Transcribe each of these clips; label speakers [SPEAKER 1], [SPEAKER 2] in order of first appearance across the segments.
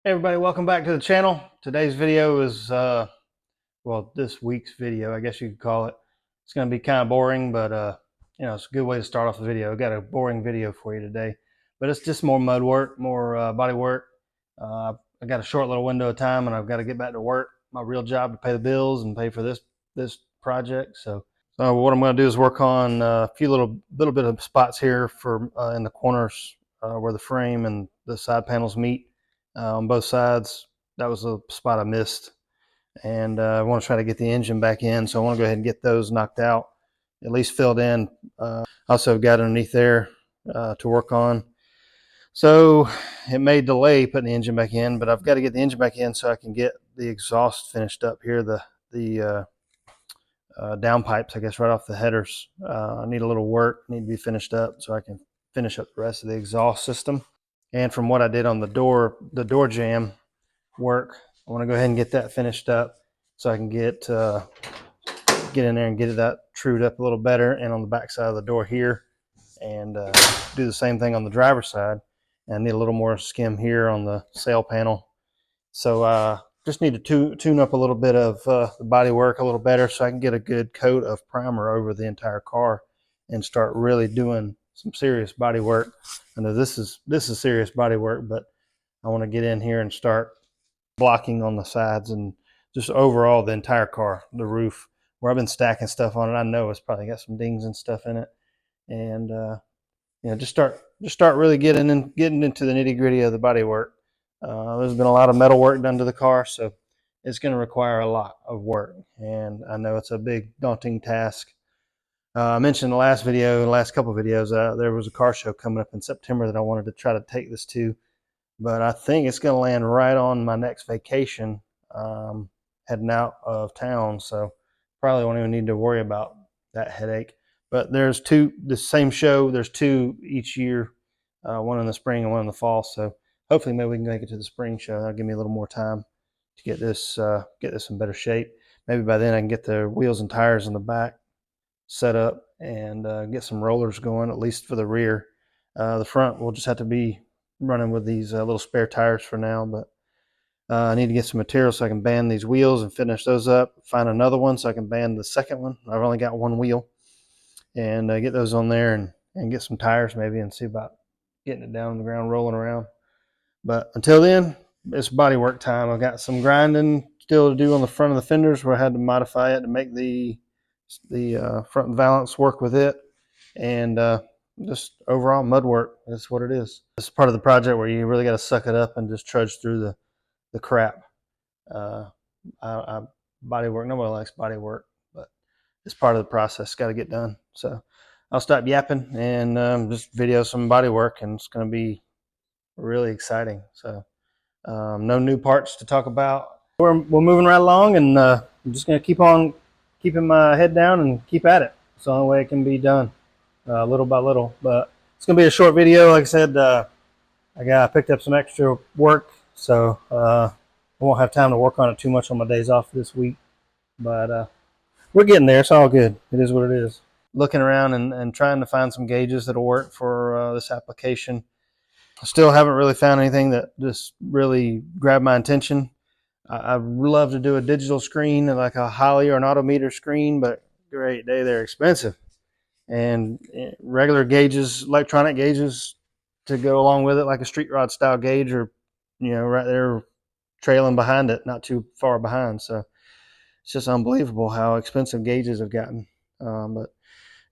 [SPEAKER 1] Hey everybody, welcome back to the channel. Today's video is, well, this week's video, I guess you could call it. It's going to be kind of boring, but, it's a good way to start off the video. I got a boring video for you today, but it's just more mud work, more body work. I got a short little window of time and I've got to get back to work, my real job, to pay the bills and pay for this project. So what I'm going to do is work on a few little bit of spots here for in the corners where the frame and the side panels meet. On both sides. That was a spot I missed, and I want to try to get the engine back in, so I want to go ahead and get those knocked out, at least filled in. Also got underneath there to work on, so it may delay putting the engine back in, but I've got to get the engine back in so I can get the exhaust finished up here, the downpipes, I guess, right off the headers. I need a little work, need to be finished up so I can finish up the rest of the exhaust system. And from what I did on the door jamb work, I want to go ahead and get that finished up so I can get in there and get that trued up a little better. And on the back side of the door here, and do the same thing on the driver's side. And I need a little more skim here on the sail panel. So just need to tune up a little bit of the body work a little better so I can get a good coat of primer over the entire car and start really doing some serious body work. I know this is serious body work, but I want to get in here and start blocking on the sides and just overall the entire car, the roof, where I've been stacking stuff on it. I know it's probably got some dings and stuff in it, and just start really getting into the nitty gritty of the body work. There's been a lot of metal work done to the car, so it's going to require a lot of work, and I know it's a big daunting task. I mentioned in the last couple of videos, there was a car show coming up in September that I wanted to try to take this to, but I think it's going to land right on my next vacation, heading out of town, so probably won't even need to worry about that headache. But there's the same show, there's two each year, one in the spring and one in the fall, so hopefully maybe we can make it to the spring show. That'll give me a little more time to get this in better shape. Maybe by then I can get the wheels and tires in the back set up and get some rollers going, at least for the rear. The front will just have to be running with these little spare tires for now, but I need to get some material so I can band these wheels and finish those up, find another one so I can band the second one. I've only got one wheel, and get those on there and get some tires maybe and see about getting it down on the ground, rolling around. But until then, it's body work time. I've got some grinding still to do on the front of the fenders where I had to modify it to make the front valance work with it, and just overall mud work. That's what it is. This is part of the project where you really got to suck it up and just trudge through the crap. Body work, nobody likes body work, but it's part of the process. Got to get done. So I'll stop yapping and just video some body work, and it's going to be really exciting. So no new parts to talk about. We're moving right along, and I'm just going to keep on keeping my head down and keep at it. It's the only way it can be done, little by little. But it's going to be a short video. Like I said, I picked up some extra work, so I won't have time to work on it too much on my days off this week. But we're getting there. It's all good. It is what it is. Looking around and trying to find some gauges that'll work for this application. I still haven't really found anything that just really grabbed my attention. I'd love to do a digital screen, like a Holley or an Autometer screen, but great day, they're expensive. And regular gauges, electronic gauges to go along with it, like a street rod style gauge, or right there trailing behind it, not too far behind. So it's just unbelievable how expensive gauges have gotten. But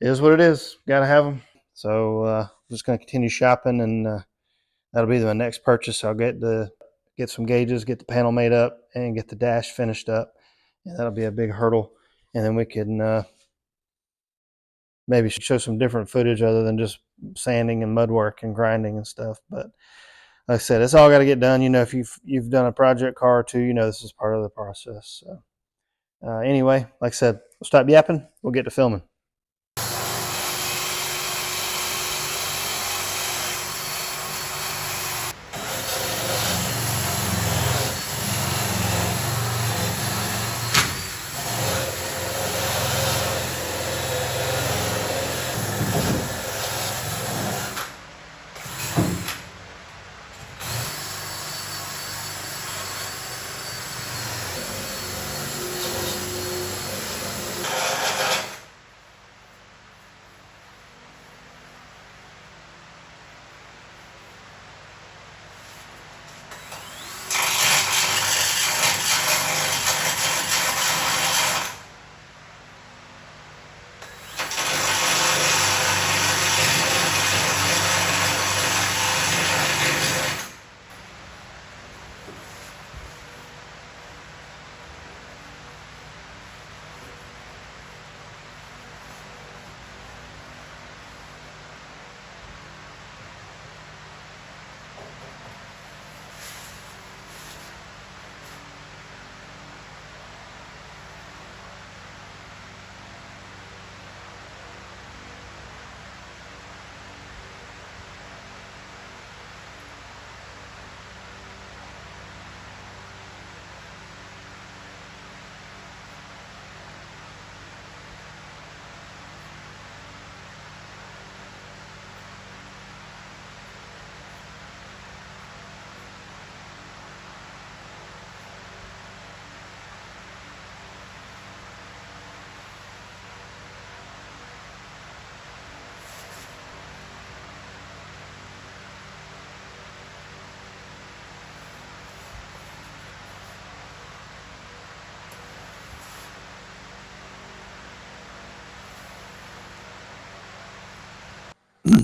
[SPEAKER 1] it is what it is. Got to have them. So I'm just going to continue shopping, and that'll be my next purchase. I'll get some gauges, get the panel made up, and get the dash finished up. And that'll be a big hurdle. And then we can maybe show some different footage other than just sanding and mud work and grinding and stuff. But like I said, it's all got to get done. If you've done a project car or two, this is part of the process. So anyway, like I said, we'll stop yapping. We'll get to filming.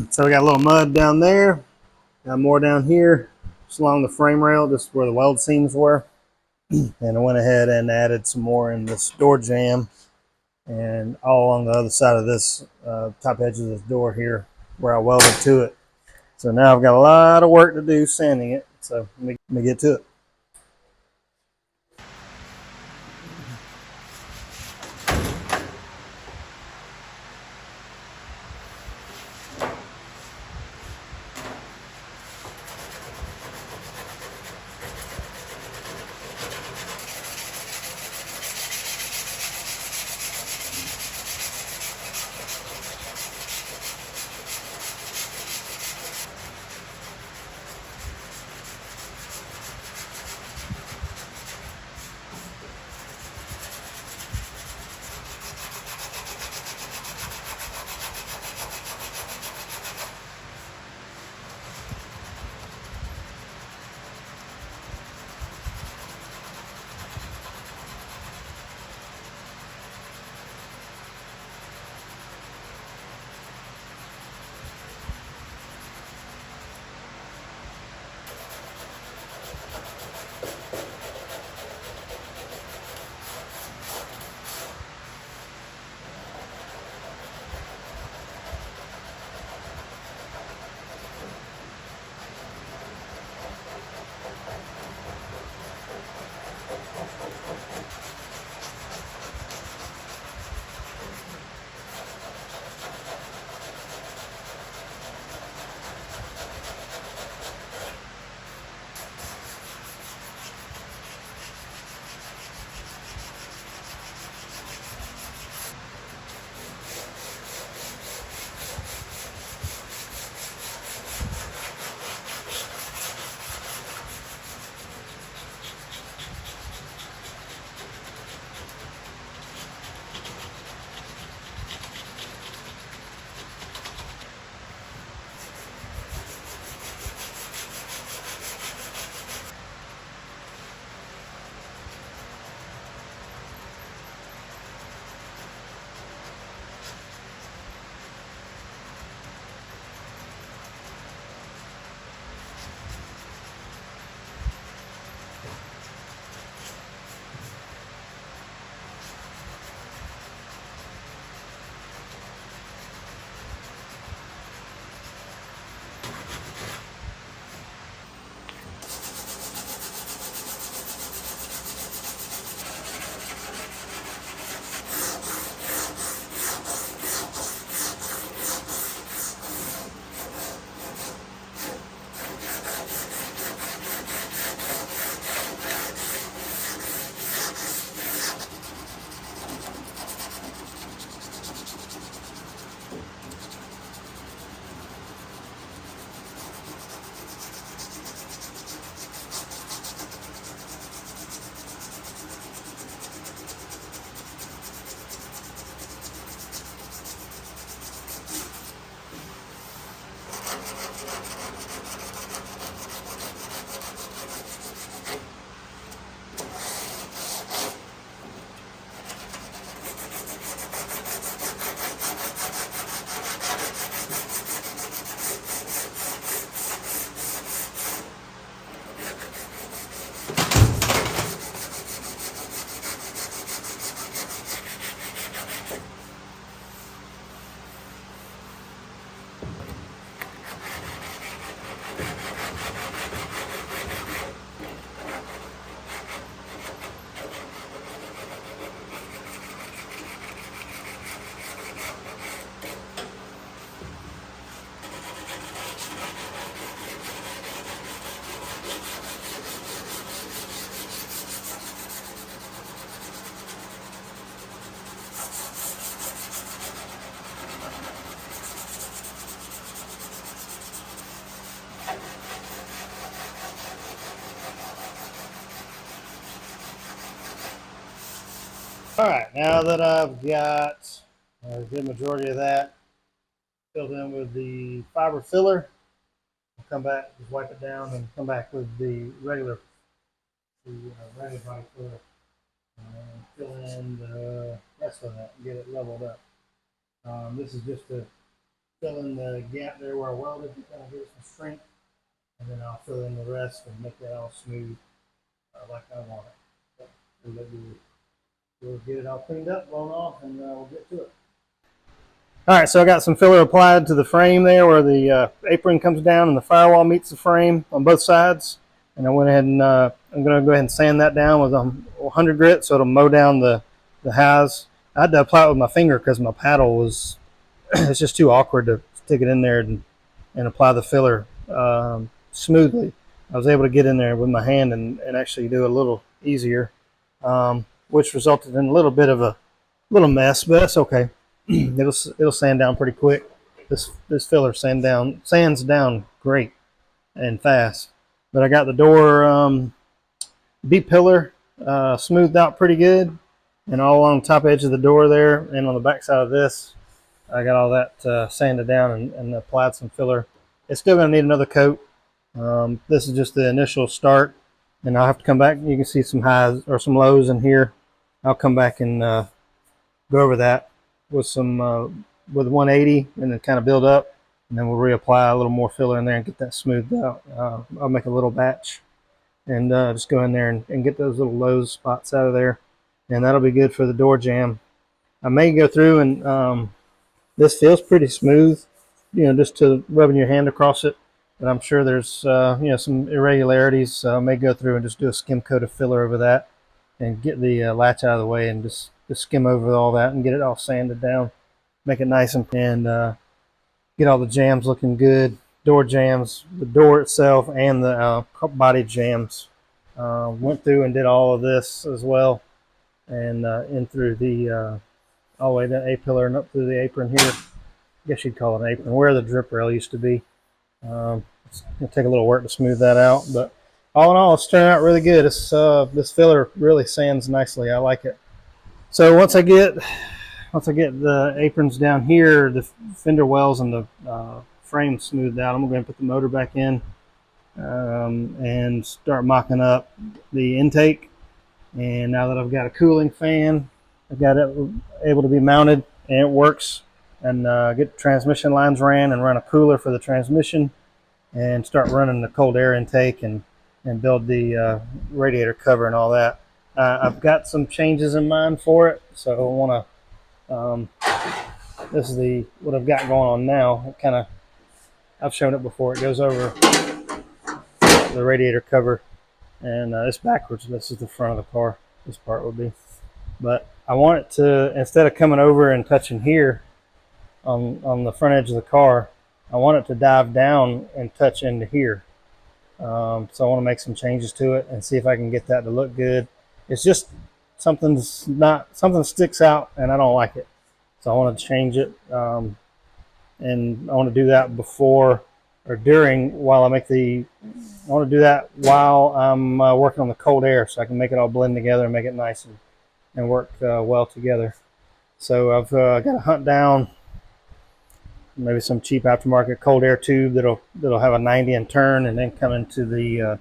[SPEAKER 1] So we got a little mud down there, got more down here, just along the frame rail, just where the weld seams were. And I went ahead and added some more in this door jamb and all along the other side of this top edge of this door here where I welded to it. So now I've got a lot of work to do sanding it. So let me get to it. All right, now that I've got a good majority of that filled in with the fiber filler, I'll come back, just wipe it down, and come back with the regular fiber filler, and fill in the rest of that and get it leveled up. This is just to fill in the gap there where I welded to kind of give it some strength, and then I'll fill in the rest and make that all smooth like I want it. So we'll get it all cleaned up, blown off, and we'll get to it. All right, so I got some filler applied to the frame there where the apron comes down and the firewall meets the frame on both sides. And I went ahead and I'm going to go ahead and sand that down with 100 grit so it'll mow down the highs. I had to apply it with my finger because my paddle was it's just too awkward to stick it in there and apply the filler smoothly. I was able to get in there with my hand and actually do it a little easier, which resulted in a little bit of a little mess, but that's okay. It'll sand down pretty quick. This filler sands down great and fast. But I got the door B pillar smoothed out pretty good, and all along the top edge of the door there, and on the back side of this, I got all that sanded down and applied some filler. It's still going to need another coat. This is just the initial start, and I'll have to come back. You can see some highs or some lows in here. I'll come back and go over that with some with 180 and then kind of build up, and then we'll reapply a little more filler in there and get that smoothed out. I'll make a little batch and just go in there and get those little low spots out of there, and that'll be good for the door jamb. I may go through and this feels pretty smooth, just to rubbing your hand across it, but I'm sure there's some irregularities, so I may go through and just do a skim coat of filler over that and get the latch out of the way and just skim over all that and get it all sanded down, make it nice and get all the jambs looking good. Door jambs, the door itself, and the body jambs. Went through and did all of this as well, and in through the all the way to A pillar and up through the apron here. I guess you'd call it an apron, where the drip rail used to be. It's gonna take a little work to smooth that out, but all in all, it's turning out really good. This filler really sands nicely. I like it. So once I get the aprons down here, the fender wells and the frame smoothed out, I'm going to put the motor back in and start mocking up the intake. And now that I've got a cooling fan, I've got it able to be mounted and it works, and get the transmission lines ran and run a cooler for the transmission and start running the cold air intake and build the radiator cover and all that. I've got some changes in mind for it, so I want to. This is what I've got going on now. I've shown it before. It goes over the radiator cover, and it's backwards. This is the front of the car. This part would be, but I want it to, instead of coming over and touching here on the front edge of the car, I want it to dive down and touch into here. So I want to make some changes to it and see if I can get that to look good. It's just something sticks out and I don't like it, so I want to change it, and I want to do that before or during while I make I want to do that while I'm working on the cold air, so I can make it all blend together and make it nice and work well together. So I've got to hunt down maybe some cheap aftermarket cold air tube that'll have a 90 and turn, and then come into the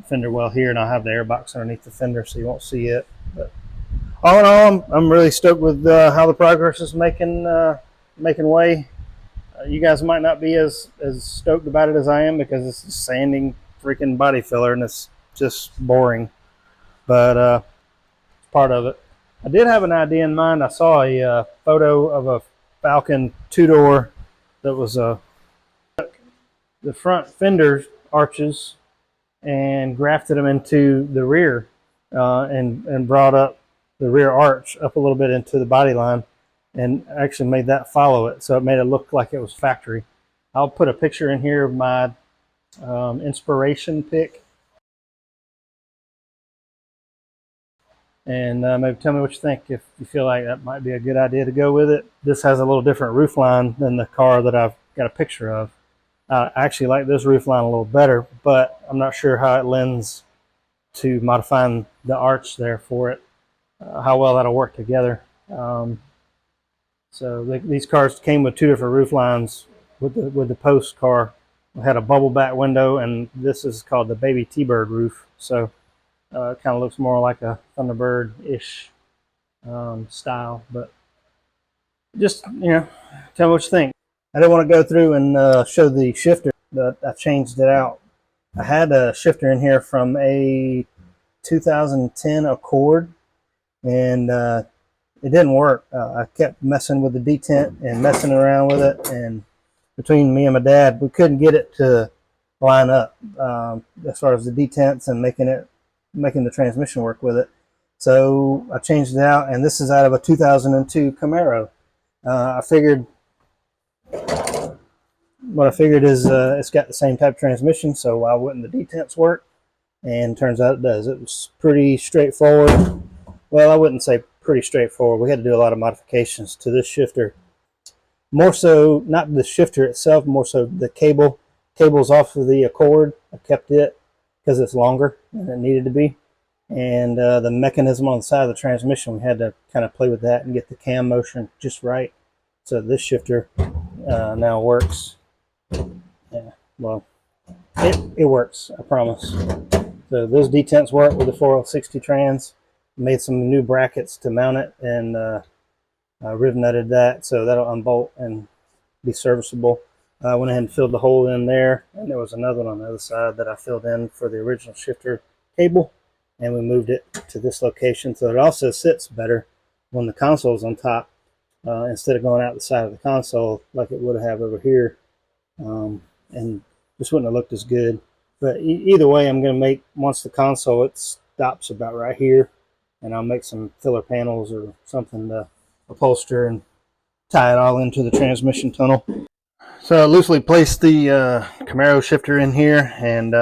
[SPEAKER 1] fender well here, and I'll have the air box underneath the fender so you won't see it. But all in all, I'm really stoked with how the progress is making way. You guys might not be as stoked about it as I am, because it's just sanding freaking body filler and it's just boring, but it's part of it. I did have an idea in mind. I saw a photo of a Falcon two-door that was the front fender arches and grafted them into the rear, and brought up the rear arch up a little bit into the body line, and actually made that follow it, so it made it look like it was factory. I'll put a picture in here of my inspiration pick, and maybe tell me what you think, if you feel like that might be a good idea to go with it. This has a little different roof line than the car that I've got a picture of. I actually like this roof line a little better, but I'm not sure how it lends to modifying the arch there for it, how well that'll work together. So these cars came with two different roof lines. With the Post car, it had a bubble back window, and this is called the Baby T-Bird roof. So it kind of looks more like a Thunderbird-ish style. But just, tell me what you think. I didn't want to go through and show the shifter, but I changed it out. I had a shifter in here from a 2010 Accord, and it didn't work. I kept messing with the detent and messing around with it, and between me and my dad, we couldn't get it to line up as far as the detents and making the transmission work with it. So I changed it out, and this is out of a 2002 Camaro. I figured what I figured is it's got the same type of transmission, so why wouldn't the detents work? And turns out it does. It was pretty straightforward. Well, I wouldn't say pretty straightforward. We had to do a lot of modifications to this shifter. More so, not the shifter itself, more so the cable's off of the Accord. I kept it because it's longer than it needed to be. And the mechanism on the side of the transmission, we had to kind of play with that and get the cam motion just right. So this shifter now works. Yeah, well, it works, I promise. So those detents work with the 4L60 trans. Made some new brackets to mount it, and riv nutted that, so that'll unbolt and be serviceable. I went ahead and filled the hole in there, and there was another one on the other side that I filled in for the original shifter cable, and we moved it to this location so it also sits better when the console is on top, instead of going out the side of the console like it would have over here, and just wouldn't have looked as good. But either way, I'm going to make, once the console, it stops about right here, and I'll make some filler panels or something to upholster and tie it all into the transmission tunnel. So I loosely placed the Camaro shifter in here, and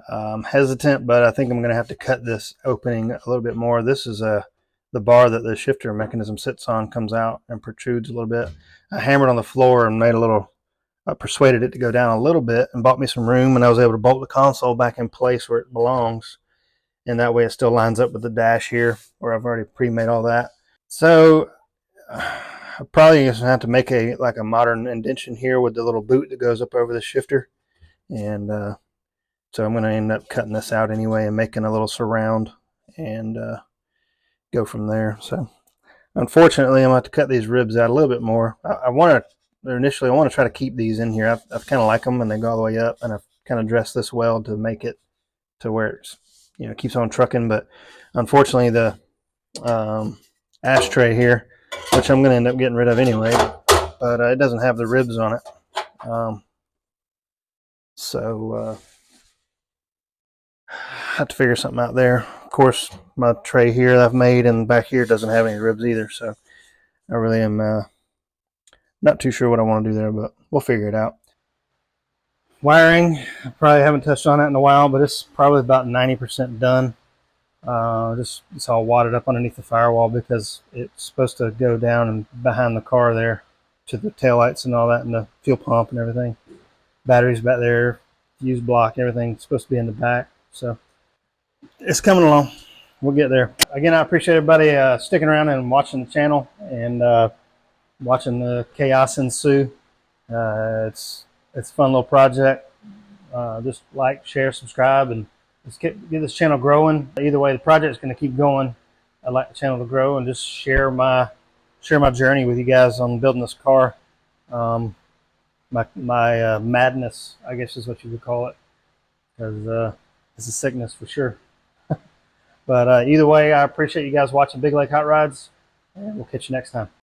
[SPEAKER 1] I'm hesitant, but I think I'm going to have to cut this opening a little bit more. This is the bar that the shifter mechanism sits on comes out and protrudes a little bit. I hammered on the floor and made a little, I persuaded it to go down a little bit and bought me some room, and I was able to bolt the console back in place where it belongs, and that way it still lines up with the dash here where I've already pre-made all that. So I probably just have to make a modern indentation here with the little boot that goes up over the shifter, and so I'm going to end up cutting this out anyway and making a little surround and go from there. So unfortunately, I'm going to have to cut these ribs out a little bit more. I want to try to keep these in here. I've kind of like them, and they go all the way up, and I've kind of dressed this well to make it to where it's, keeps on trucking. But unfortunately, the ashtray here, which I'm going to end up getting rid of anyway, but it doesn't have the ribs on it. So I have to figure something out there. Of course, my tray here that I've made and back here doesn't have any ribs either, so I really am not too sure what I want to do there, but we'll figure it out. Wiring, I probably haven't touched on that in a while, but it's probably about 90% done. Just it's all wadded up underneath the firewall because it's supposed to go down and behind the car there to the taillights and all that, and the fuel pump and everything. Batteries back there, fuse block, everything's supposed to be in the back. So it's coming along. We'll get there. Again, I appreciate everybody sticking around and watching the channel and watching the chaos ensue. It's a fun little project. Just like, share, subscribe, and let's get this channel growing. Either way, the project's going to keep going. I'd like the channel to grow and just share my journey with you guys on building this car. My madness, I guess, is what you would call it, because it's a sickness for sure. But either way, I appreciate you guys watching Big Lake Hot Rods, and we'll catch you next time.